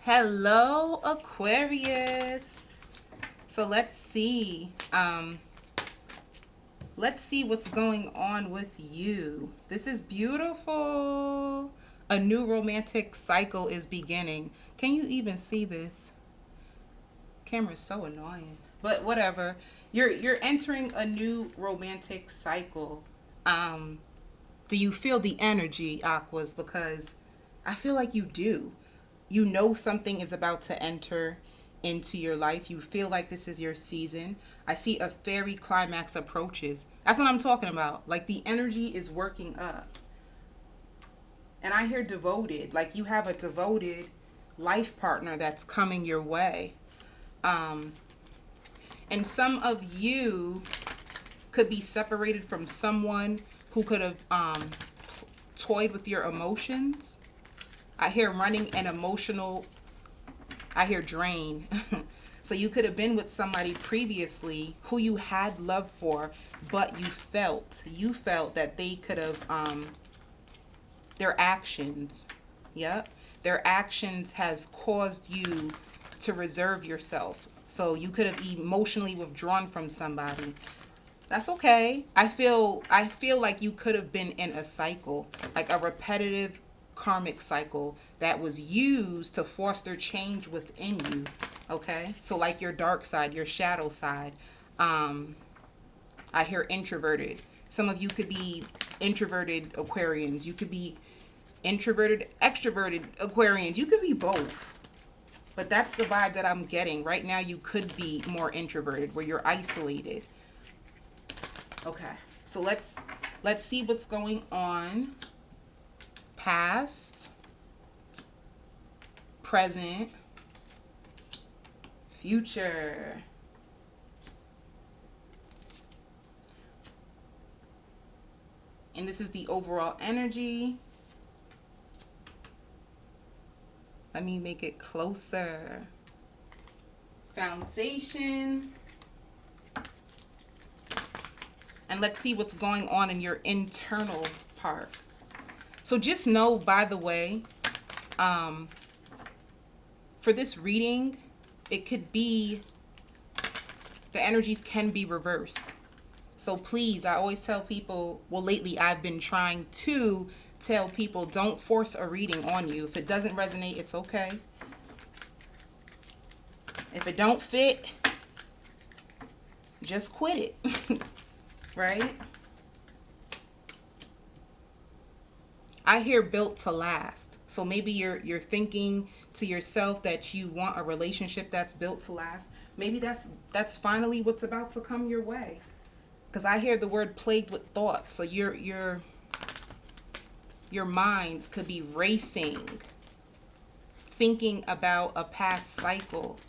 Hello, Aquarius. So let's see what's going on with you. This is beautiful. A new romantic cycle is beginning. Can you even see this? Camera's so annoying. But whatever. You're entering a new romantic cycle. Um do you feel the energy, Aquas? Because I feel like you do. You know something is about to enter into your life. You feel like this is your season. I see a fairy climax approaches. That's what I'm talking about. Like the energy is working up. And I hear devoted. Like you have a devoted life partner that's coming your way. Um, and some of you could be separated from someone who could have toyed with your emotions. I hear running an emotional, I hear drain. So you could have been with somebody previously who you had love for, but you felt that they could have, their actions, yep, their actions has caused you to reserve yourself. So you could have emotionally withdrawn from somebody. That's okay. I feel like you could have been in a cycle, like a repetitive karmic cycle that was used to foster change within you. Okay? So like your dark side, your shadow side. Um I hear introverted. Some of you could be introverted Aquarians. You could be introverted extroverted Aquarians. You could be both. But that's the vibe that I'm getting. Right now you could be more introverted where you're isolated. Okay, so let's see what's going on. Past, present, future. And this is the overall energy. Let me make it closer. Foundation. And let's see what's going on in your internal part. So just know, by the way, for this reading, it could be, the energies can be reversed. So please, I always tell people, well, lately I've been trying to tell people, don't force a reading on you. If it doesn't resonate, it's okay. If it don't fit, just quit it. Right? I hear built to last. So maybe you're thinking to yourself that you want a relationship that's built to last. Maybe that's finally what's about to come your way. Cuz I hear the word plagued with thoughts. So your minds could be racing, thinking about a past cycle,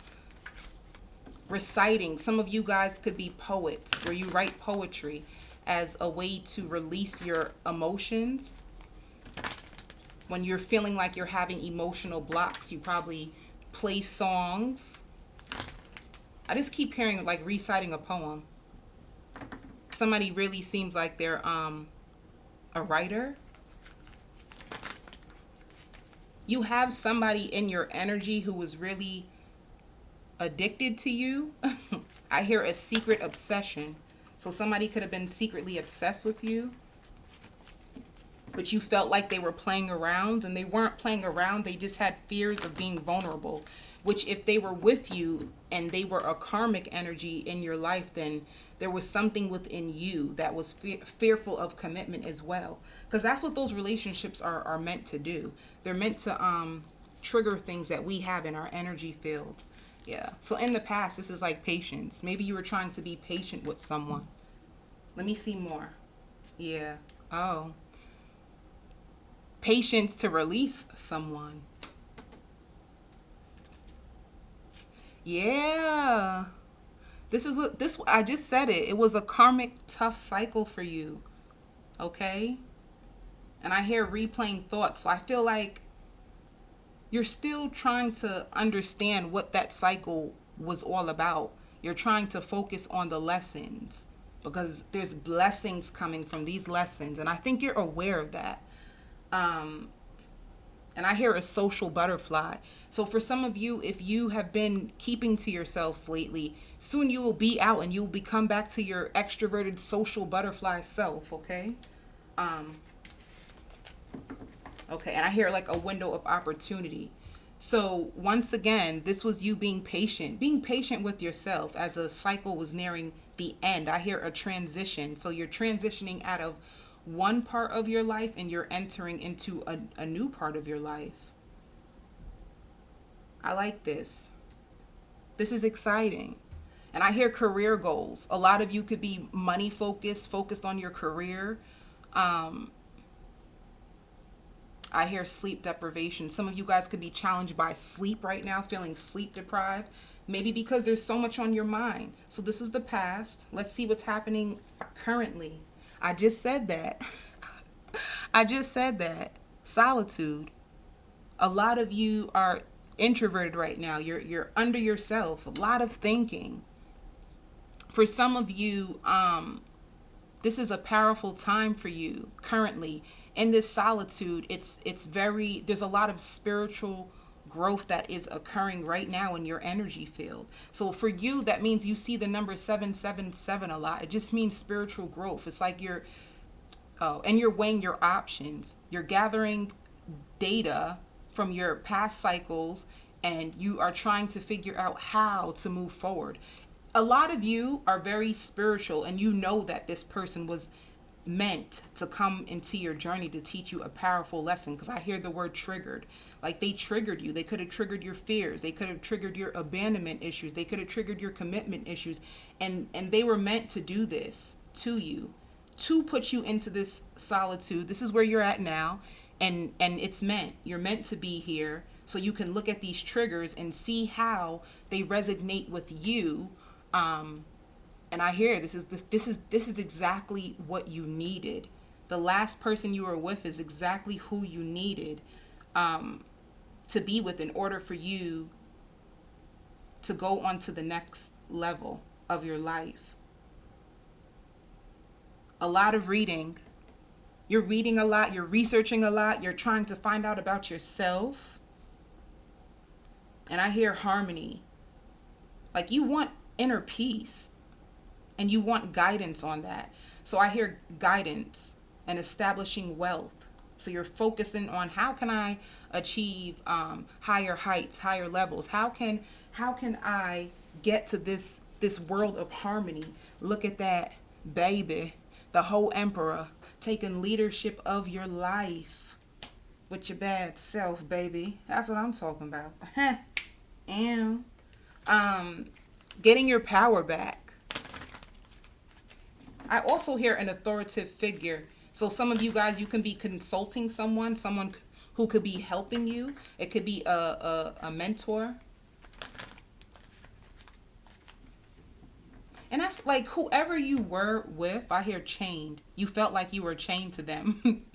reciting. Some of you guys could be poets where you write poetry as a way to release your emotions. When you're feeling like you're having emotional blocks, you probably play songs. I just keep hearing like reciting a poem. Somebody really seems like they're a writer. You have somebody in your energy who was really addicted to you. I hear a secret obsession. So somebody could have been secretly obsessed with you, but you felt like they were playing around, and they weren't playing around. They just had fears of being vulnerable, which if they were with you and they were a karmic energy in your life, then there was something within you that was fearful of commitment as well. Because that's what those relationships are meant to do. They're meant to trigger things that we have in our energy field. Yeah. So in the past, this is like patience. Maybe you were trying to be patient with someone. Let me see more. Yeah. Oh. Patience to release someone. Yeah. This I just said it. It was a karmic tough cycle for you. Okay? And I hear replaying thoughts. So I feel like you're still trying to understand what that cycle was all about. You're trying to focus on the lessons because there's blessings coming from these lessons. And I think you're aware of that. And I hear a social butterfly. So for some of you, if you have been keeping to yourselves lately, soon you will be out and you'll become back to your extroverted social butterfly self, okay? Um, okay, and I hear like a window of opportunity. So once again, this was you being patient with yourself as a cycle was nearing the end. I hear a transition. So you're transitioning out of one part of your life and you're entering into a new part of your life. I like this. This is exciting. And I hear career goals. A lot of you could be money focused, focused on your career. Um, I hear sleep deprivation. Some of you guys could be challenged by sleep right now, feeling sleep deprived. Maybe because there's so much on your mind. So this is the past. Let's see what's happening currently. I just said that. I just said that. Solitude. A lot of you are introverted right now. You're under yourself. A lot of thinking. For some of you, this is a powerful time for you currently in this solitude. It's very, there's a lot of spiritual growth that is occurring right now in your energy field. So for you, that means you see the number 777 a lot. It just means spiritual growth. It's like and you're weighing your options. You're gathering data from your past cycles and you are trying to figure out how to move forward. A lot of you are very spiritual and you know that this person was meant to come into your journey to teach you a powerful lesson, because I hear the word triggered. Like they triggered you. They could have triggered your fears. They could have triggered your abandonment issues. They could have triggered your commitment issues. And they were meant to do this to you, to put you into this solitude. This is where you're at now. And it's meant. You're meant to be here so you can look at these triggers and see how they resonate with you. And I hear this is exactly what you needed. The last person you were with is exactly who you needed to be with in order for you to go on to the next level of your life. A lot of reading. You're reading a lot, you're researching a lot, you're trying to find out about yourself. And I hear harmony. Like you want inner peace and you want guidance on that. So I hear guidance and establishing wealth. So you're focusing on how can I achieve higher heights, higher levels? How can I get to this world of harmony? Look at that, baby. The whole emperor taking leadership of your life with your bad self, baby. That's what I'm talking about. And getting your power back. I also hear an authoritative figure. So some of you guys, you can be consulting someone who could be helping you. It could be a mentor. And that's like whoever you were with, I hear chained. You felt like you were chained to them.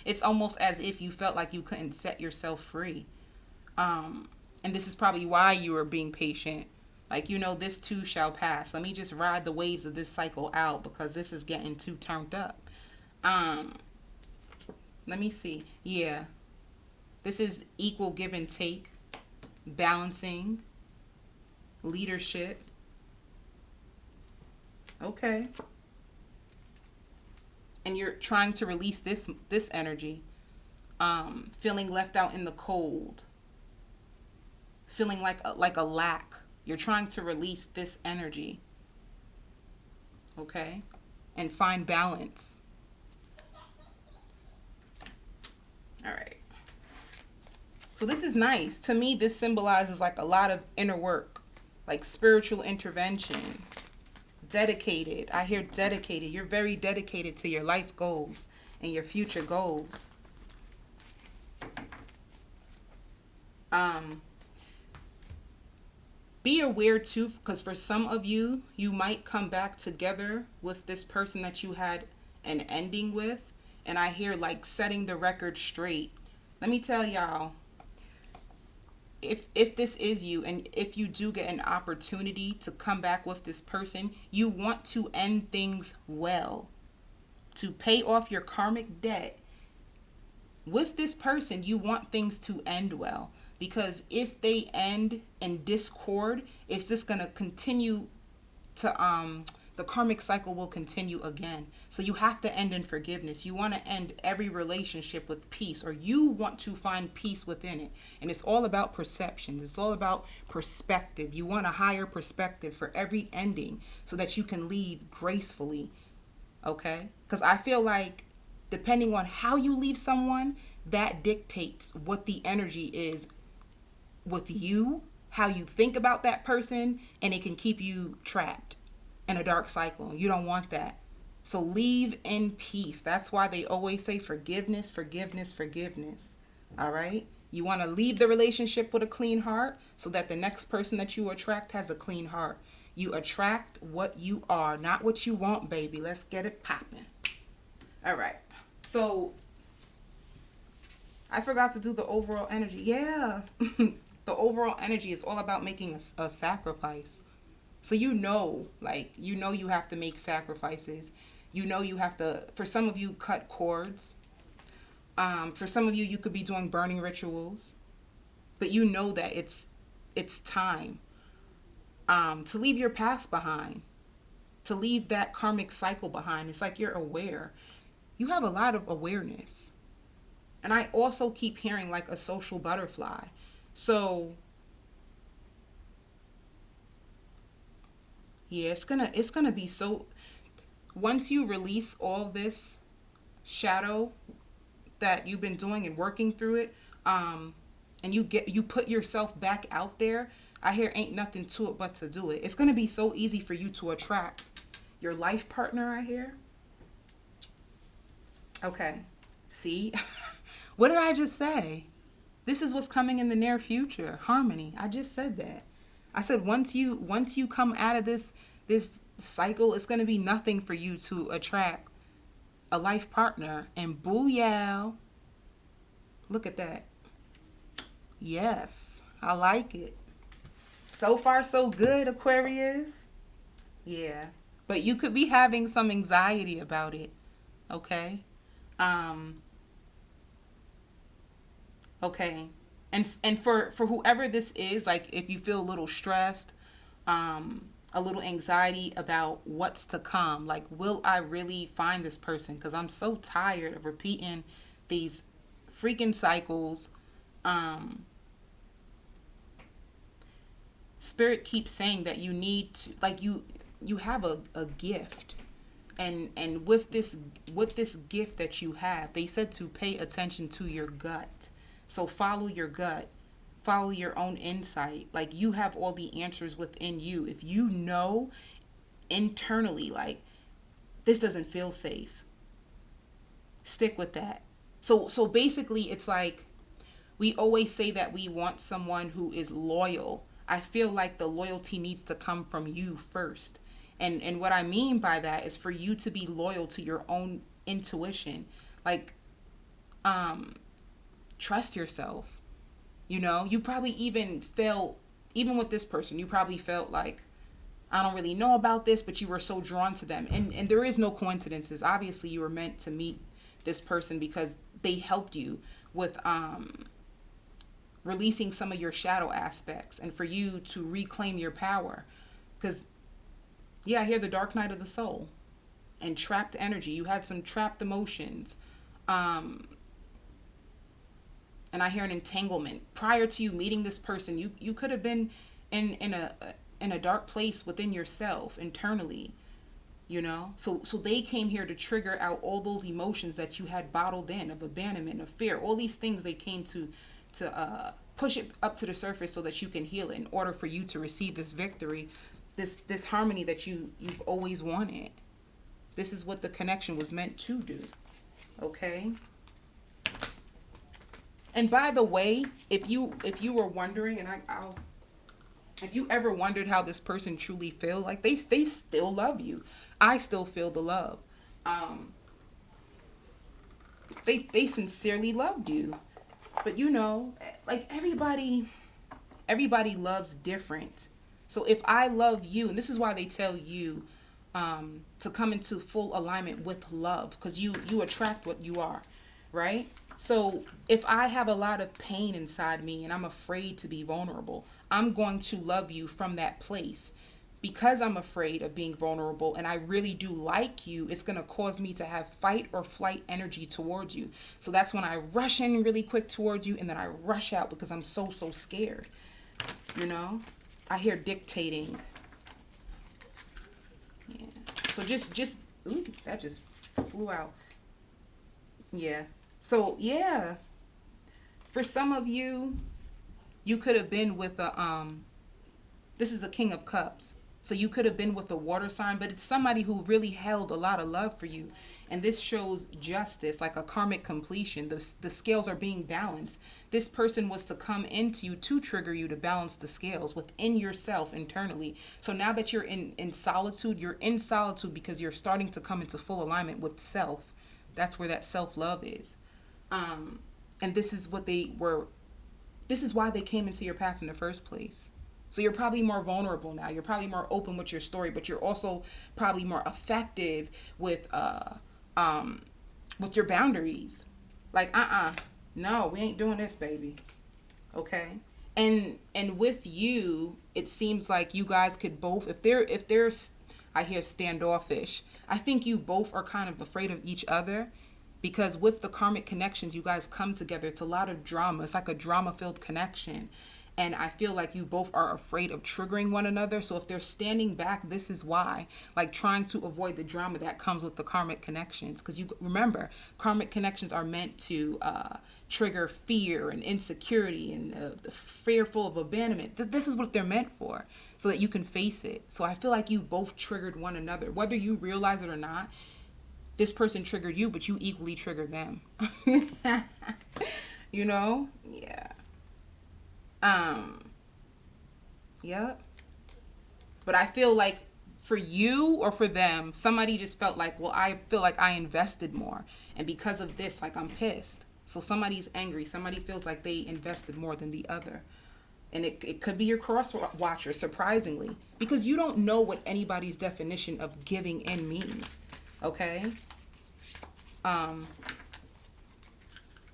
It's almost as if you felt like you couldn't set yourself free. And this is probably why you were being patient. Like, this too shall pass. Let me just ride the waves of this cycle out because this is getting too turned up. Let me see. Yeah. This is equal give and take, balancing, leadership. Okay. And you're trying to release this energy. Feeling left out in the cold. Feeling like a lack. You're trying to release this energy. Okay? And find balance. All right. So this is nice. To me, this symbolizes like a lot of inner work, like spiritual intervention. Dedicated. I hear dedicated. You're very dedicated to your life goals and your future goals. Be aware too, because for some of you, you might come back together with this person that you had an ending with. And I hear like setting the record straight. Let me tell y'all, if this is you, and if you do get an opportunity to come back with this person, you want to end things well, to pay off your karmic debt with this person, you want things to end well, because if they end in discord, it's just going to continue to the karmic cycle will continue again. So you have to end in forgiveness. You want to end every relationship with peace, or you want to find peace within it. And it's all about perceptions. It's all about perspective. You want a higher perspective for every ending so that you can leave gracefully. Okay? Because I feel like depending on how you leave someone, that dictates what the energy is with you, how you think about that person, and it can keep you trapped in a dark cycle. You don't want that. So leave in peace. That's why they always say forgiveness, forgiveness, forgiveness. All right? You want to leave the relationship with a clean heart so that the next person that you attract has a clean heart. You attract what you are, not what you want, baby. Let's get it popping. All right. So I forgot to do the overall energy. Yeah. The overall energy is all about making a sacrifice. So like, you have to make sacrifices. You have to, for some of you, cut cords. For some of you, you could be doing burning rituals. But you know that it's time to leave your past behind, to leave that karmic cycle behind. It's like you're aware. You have a lot of awareness. And I also keep hearing like a social butterfly. So yeah, it's gonna be so, once you release all this shadow that you've been doing and working through it, and you put yourself back out there, I hear ain't nothing to it but to do it. It's gonna be so easy for you to attract your life partner, I hear. Okay. See? What did I just say? This is what's coming in the near future. Harmony. I just said that. I said once you come out of this cycle, it's going to be nothing for you to attract a life partner. And booyah. Look at that. Yes. I like it. So far so good, Aquarius. Yeah. But you could be having some anxiety about it. Okay? Okay. And for whoever this is, like if you feel a little stressed, a little anxiety about what's to come, like will I really find this person? Because I'm so tired of repeating these freaking cycles. Spirit keeps saying that you need to, like, you have a gift. And with this gift that you have, they said to pay attention to your gut. So follow your gut. Follow your own insight. Like, you have all the answers within you. If you know internally, like, this doesn't feel safe, stick with that. So basically, it's like we always say that we want someone who is loyal. I feel like the loyalty needs to come from you first. And what I mean by that is for you to be loyal to your own intuition. Like, trust yourself. You probably even felt, even with this person, you probably felt like, I don't really know about this, but you were so drawn to them. And there is no coincidences. Obviously, you were meant to meet this person because they helped you with releasing some of your shadow aspects and for you to reclaim your power. Because, yeah, I hear the dark night of the soul and trapped energy. You had some trapped emotions. And I hear an entanglement. Prior to you meeting this person, you could have been in a dark place within yourself internally, So they came here to trigger out all those emotions that you had bottled in, of abandonment, of fear, all these things. They came to push it up to the surface so that you can heal it in order for you to receive this victory, this harmony that you've always wanted. This is what the connection was meant to do. Okay? And by the way, if you were wondering, and if you ever wondered how this person truly feel, like they still love you. I still feel the love. They sincerely loved you. But like everybody loves different. So if I love you, and this is why they tell you to come into full alignment with love, because you attract what you are, right? So if I have a lot of pain inside me and I'm afraid to be vulnerable, I'm going to love you from that place. Because I'm afraid of being vulnerable and I really do like you, it's going to cause me to have fight or flight energy towards you. So that's when I rush in really quick towards you and then I rush out because I'm so, so scared. You know? I hear dictating. Yeah. So ooh, that just flew out. Yeah. So, yeah. For some of you, you could have been with this is a King of Cups. So you could have been with a water sign, but it's somebody who really held a lot of love for you. And this shows justice, like a karmic completion. The scales are being balanced. This person was to come into you to trigger you to balance the scales within yourself internally. So now that you're in solitude, you're in solitude because you're starting to come into full alignment with self. That's where that self-love is. And this is what they were, this is why they came into your path in the first place. So you're probably more vulnerable now. You're probably more open with your story, but you're also probably more effective with your boundaries. Like, no, we ain't doing this, baby. Okay? And with you, it seems like you guys could both, if they're I hear standoffish. I think you both are kind of afraid of each other because with the karmic connections, you guys come together. It's a lot of drama. It's like a drama-filled connection. And I feel like you both are afraid of triggering one another. So if they're standing back, this is why. Like trying to avoid the drama that comes with the karmic connections. Because you remember, karmic connections are meant to trigger fear and insecurity and the fearful of abandonment. This is what they're meant for. So that you can face it. So I feel like you both triggered one another. Whether you realize it or not, this person triggered you, but you equally triggered them. You know? Yeah. Yep. But I feel like for you or for them, somebody just felt like, well, I feel like I invested more. And because of this, like I'm pissed. So somebody's angry. Somebody feels like they invested more than the other. And it could be your cross watcher, surprisingly. Because you don't know what anybody's definition of giving in means. Okay?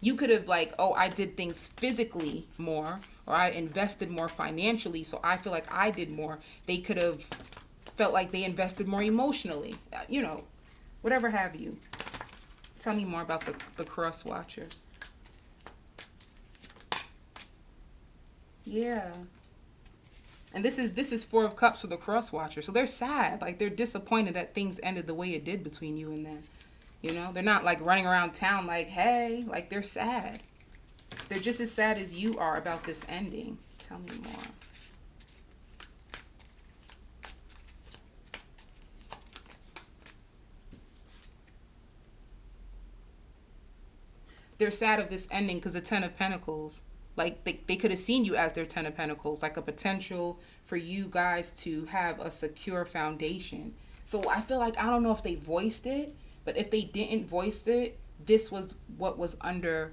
You could have like, oh, I did things physically more, or I invested more financially, so I feel like I did more. They could have felt like they invested more emotionally, you know, whatever have you. Tell me more about the cross watcher. Yeah. And this is Four of Cups for the cross watcher. So they're sad. Like they're disappointed that things ended the way it did between you and them. You know, they're not like running around town like, hey, like they're sad. They're just as sad as you are about this ending. Tell me more. They're sad of this ending because the Ten of Pentacles, like they could have seen you as their Ten of Pentacles, like a potential for you guys to have a secure foundation. So I feel like, I don't know if they voiced it, but if they didn't voice it, this was what was under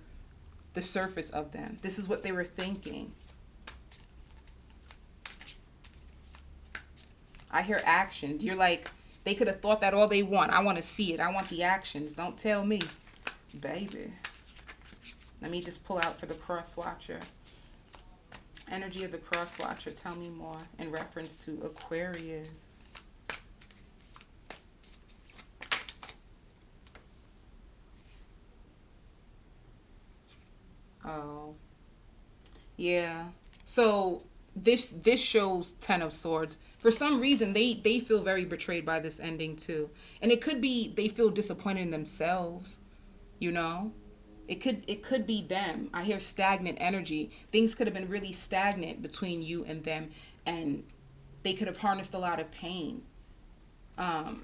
the surface of them. This is what they were thinking. I hear actions. You're like, they could have thought that all they want. I want to see it. I want the actions. Don't tell me, baby. Let me just pull out for the cross watcher. Energy of the cross watcher. Tell me more in reference to Aquarius. Oh, yeah. So this shows Ten of Swords. For some reason, they feel very betrayed by this ending too, and it could be they feel disappointed in themselves. You know, it could be them. I hear stagnant energy. Things could have been really stagnant between you and them, and they could have harnessed a lot of pain. Let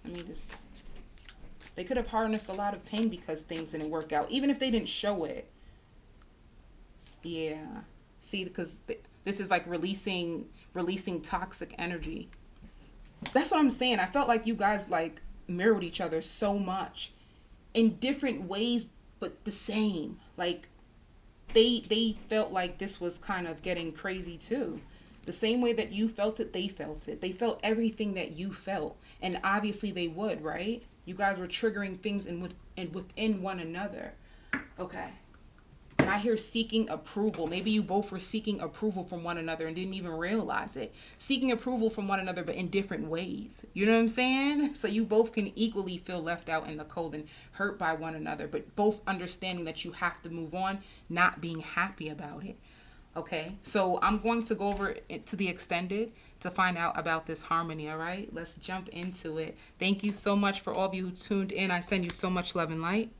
me just. They could have harnessed a lot of pain because things didn't work out, even if they didn't show it. Yeah. See, because this is like releasing toxic energy. That's what I'm saying. I felt like you guys like mirrored each other so much in different ways, but the same. Like they felt like this was kind of getting crazy too. The same way that you felt it, they felt it. They felt everything that you felt. And obviously they would, right? You guys were triggering things within one another. Okay. And I hear seeking approval. Maybe you both were seeking approval from one another and didn't even realize it. Seeking approval from one another, but in different ways. You know what I'm saying? So you both can equally feel left out in the cold and hurt by one another, but both understanding that you have to move on, not being happy about it. Okay, so I'm going to go over to the extended to find out about this harmony, all right? Let's jump into it. Thank you so much for all of you who tuned in. I send you so much love and light.